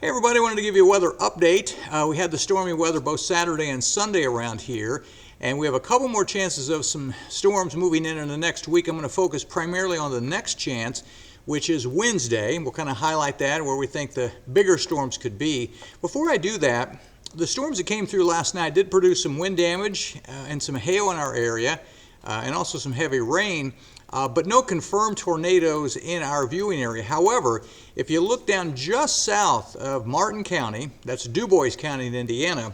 Hey everybody, I wanted to give you a weather update. We had the stormy weather both Saturday and Sunday around here, and we have a couple more chances of some storms moving in the next week. I'm going to focus primarily on the next chance, which is Wednesday. We'll kind of highlight that where we think the bigger storms could be. Before I do that, the storms that came through last night did produce some wind damage and some hail in our area, and also some heavy rain. But no confirmed tornadoes in our viewing area. However, if you look down just south of Martin County, that's DuBois County in Indiana,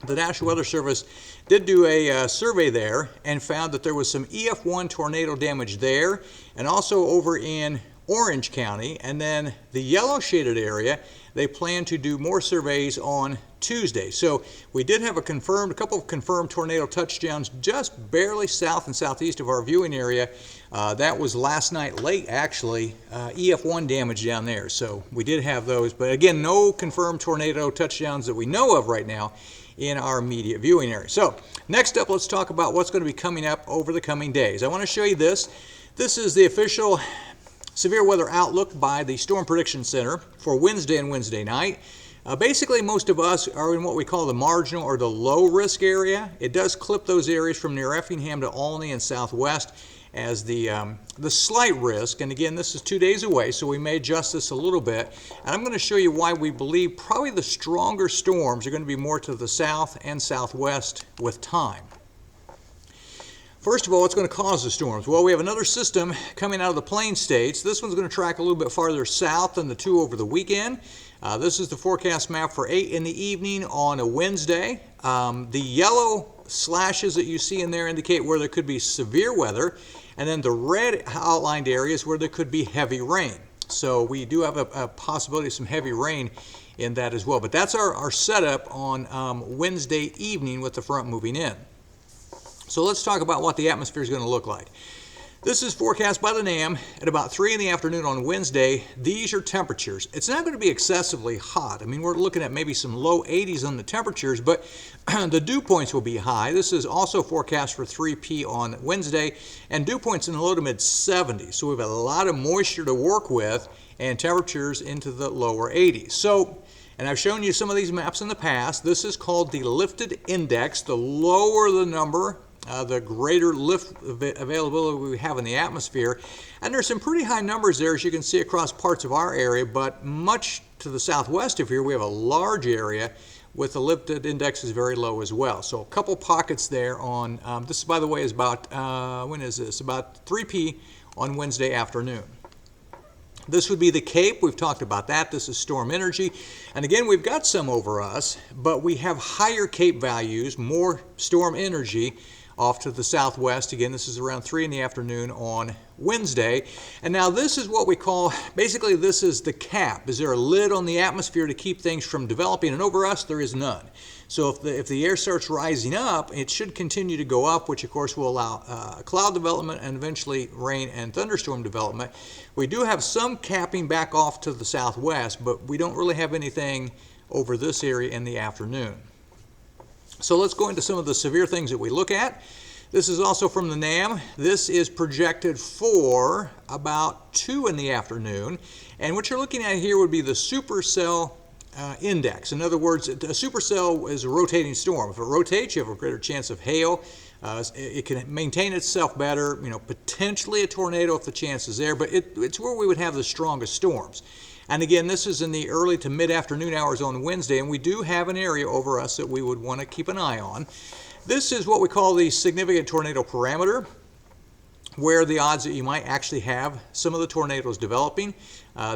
the National Weather Service did do a survey there and found that there was some EF1 tornado damage there, and also over in Orange County. And then the yellow shaded area, they plan to do more surveys on Tuesday. So we did have a couple of confirmed tornado touchdowns just barely south and southeast of our viewing area. That was last night late, actually, EF1 damage down there. So we did have those, but again, no confirmed tornado touchdowns that we know of right now in our immediate viewing area. So next up, let's talk about what's going to be coming up over the coming days. I want to show you this. This is the official severe weather outlook by the Storm Prediction Center for Wednesday and Wednesday night. Basically, most of us are in what we call the marginal or the low risk area. It does clip those areas from near Effingham to Olney and Southwest as the slight risk. And again, this is 2 days away, so we may adjust this a little bit. And I'm going to show you why we believe probably the stronger storms are going to be more to the south and southwest with time. First of all, what's going to cause the storms? Well, we have another system coming out of the Plain States. This one's going to track a little bit farther south than the two over the weekend. This is the forecast map for 8 in the evening on a Wednesday. The yellow slashes that you see in there indicate where there could be severe weather, and then the red outlined areas where there could be heavy rain. So we do have a possibility of some heavy rain in that as well. But that's our setup on Wednesday evening with the front moving in. So let's talk about what the atmosphere is going to look like. This is forecast by the NAM at about 3 in the afternoon on Wednesday. These are temperatures. It's not going to be excessively hot. I mean, we're looking at maybe some low 80s on the temperatures, but the dew points will be high. This is also forecast for 3 on Wednesday, and dew points in the low to mid 70s. So we have a lot of moisture to work with and temperatures into the lower 80s. So, and I've shown you some of these maps in the past. This is called the lifted index. The lower the number, the greater lift availability we have in the atmosphere. And there's some pretty high numbers there, as you can see, across parts of our area, but much to the southwest of here, we have a large area with the lifted index is very low as well. So a couple pockets there on, this by the way is about, when is this? About 3 on Wednesday afternoon. This would be the Cape. We've talked about that. This is storm energy. And again, we've got some over us, but we have higher Cape values, more storm energy off to the southwest. Again, this is around 3 in the afternoon on Wednesday. And now this is what we call, basically this is the cap. Is there a lid on the atmosphere to keep things from developing? And over us, there is none. So if the air starts rising up, it should continue to go up, which of course will allow cloud development and eventually rain and thunderstorm development. We do have some capping back off to the southwest, but we don't really have anything over this area in the afternoon. So let's go into some of the severe things that we look at. This is also from the NAM. This is projected for about 2 in the afternoon. And what you're looking at here would be the supercell index. In other words, a supercell is a rotating storm. If it rotates, you have a greater chance of hail. It can maintain itself better, potentially a tornado if the chance is there, but it's where we would have the strongest storms. And again, this is in the early to mid-afternoon hours on Wednesday, and we do have an area over us that we would want to keep an eye on. This is what we call the significant tornado parameter, where the odds that you might actually have some of the tornadoes developing.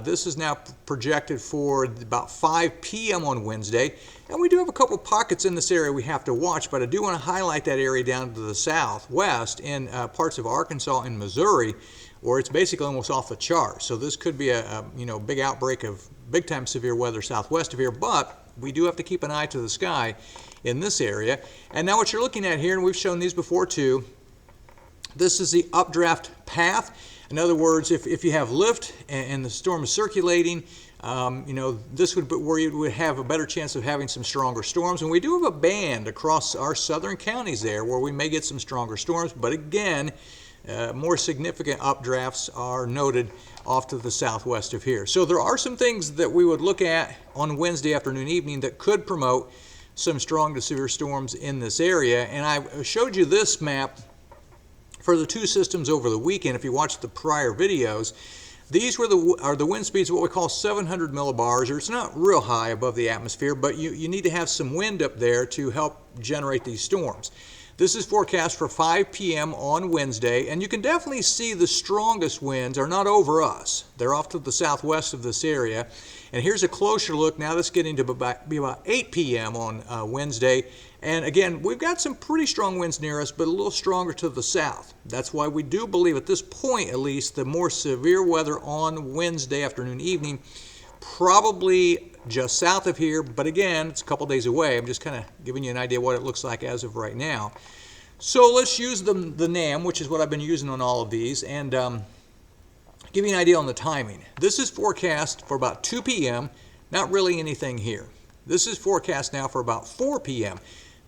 This is now projected for about 5 p.m. on Wednesday, and we do have a couple pockets in this area we have to watch, but I do want to highlight that area down to the southwest in parts of Arkansas and Missouri, where it's basically almost off the chart. So this could be a big outbreak of big-time severe weather southwest of here, but we do have to keep an eye to the sky in this area. And now what you're looking at here, and we've shown these before too, this is the updraft path. In other words, if you have lift and the storm is circulating, this would be where you would have a better chance of having some stronger storms. And we do have a band across our southern counties there where we may get some stronger storms, but again, more significant updrafts are noted off to the southwest of here. So there are some things that we would look at on Wednesday afternoon, evening that could promote some strong to severe storms in this area. And I showed you this map for the two systems over the weekend. If you watched the prior videos, these are the wind speeds, what we call 700 millibars, or it's not real high above the atmosphere, but you need to have some wind up there to help generate these storms. This is forecast for 5 p.m. on Wednesday, and you can definitely see the strongest winds are not over us. They're off to the southwest of this area. And here's a closer look. Now that's getting to be about 8 p.m. on Wednesday. And again, we've got some pretty strong winds near us, but a little stronger to the south. That's why we do believe at this point, at least, the more severe weather on Wednesday afternoon, evening, probably just south of here, but again, it's a couple days away. I'm just kind of giving you an idea what it looks like as of right now. So let's use the NAM, which is what I've been using on all of these, and give you an idea on the timing. This is forecast for about 2 p.m., not really anything here. This is forecast now for about 4 p.m.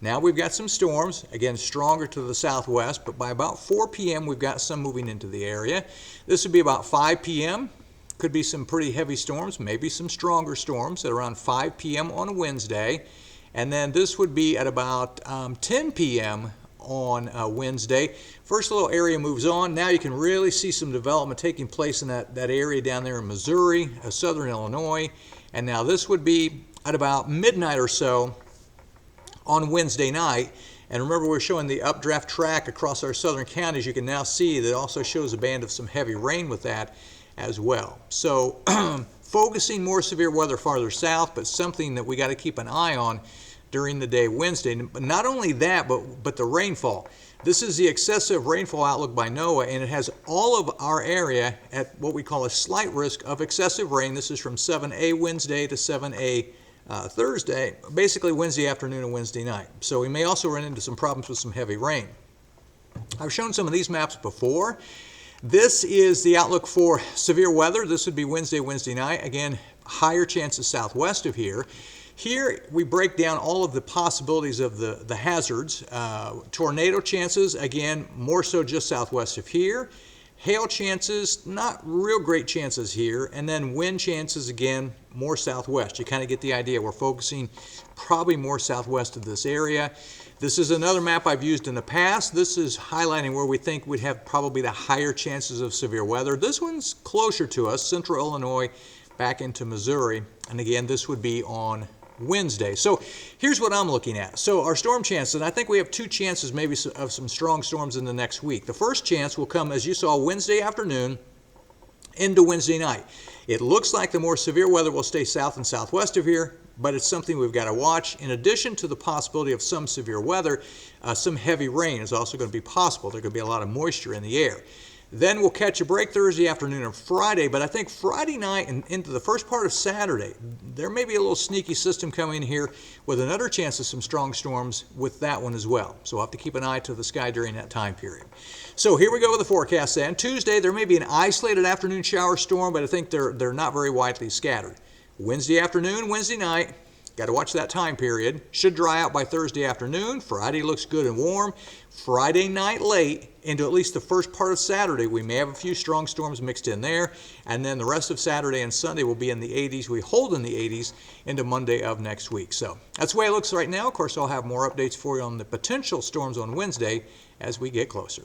Now we've got some storms, again stronger to the southwest, but by about 4 p.m. we've got some moving into the area. This would be about 5 p.m. Could be some pretty heavy storms, maybe some stronger storms at around 5 p.m. on Wednesday. And then this would be at about 10 p.m. on Wednesday. First little area moves on. Now you can really see some development taking place in that area down there in Missouri, southern Illinois. And now this would be at about midnight or so on Wednesday night. And remember, we're showing the updraft track across our southern counties. You can now see that it also shows a band of some heavy rain with that as well. So focusing more severe weather farther south, but something that we got to keep an eye on during the day Wednesday. But not only that, but the rainfall. This is the excessive rainfall outlook by NOAA, and it has all of our area at what we call a slight risk of excessive rain. This is from 7A Wednesday to 7A Thursday, basically Wednesday afternoon and Wednesday night. So we may also run into some problems with some heavy rain. I've shown some of these maps before. This is the outlook for severe weather. This would be Wednesday night. Again, higher chances southwest of here. Here we break down all of the possibilities of the hazards. Tornado chances, again, more so just southwest of here. Hail chances, not real great chances here. And then wind chances, again, more southwest. You kind of get the idea. We're focusing probably more southwest of this area. This is another map I've used in the past. This is highlighting where we think we'd have probably the higher chances of severe weather. This one's closer to us, central Illinois, back into Missouri. And again, this would be on Wednesday. So here's what I'm looking at. So our storm chances, and I think we have two chances maybe of some strong storms in the next week. The first chance will come, as you saw, Wednesday afternoon into Wednesday night. It looks like the more severe weather will stay south and southwest of here, but it's something we've got to watch. In addition to the possibility of some severe weather, some heavy rain is also going to be possible. There's going to be a lot of moisture in the air. Then we'll catch a break Thursday afternoon and Friday, but I think Friday night and into the first part of Saturday, there may be a little sneaky system coming here with another chance of some strong storms with that one as well. So we'll have to keep an eye to the sky during that time period. So here we go with the forecast then. Tuesday, there may be an isolated afternoon shower storm, but I think they're not very widely scattered. Wednesday afternoon, Wednesday night, got to watch that time period. Should dry out by Thursday afternoon. Friday looks good and warm. Friday night late into at least the first part of Saturday, we may have a few strong storms mixed in there. And then the rest of Saturday and Sunday will be in the 80s. We hold in the 80s into Monday of next week. So that's the way it looks right now. Of course, I'll have more updates for you on the potential storms on Wednesday as we get closer.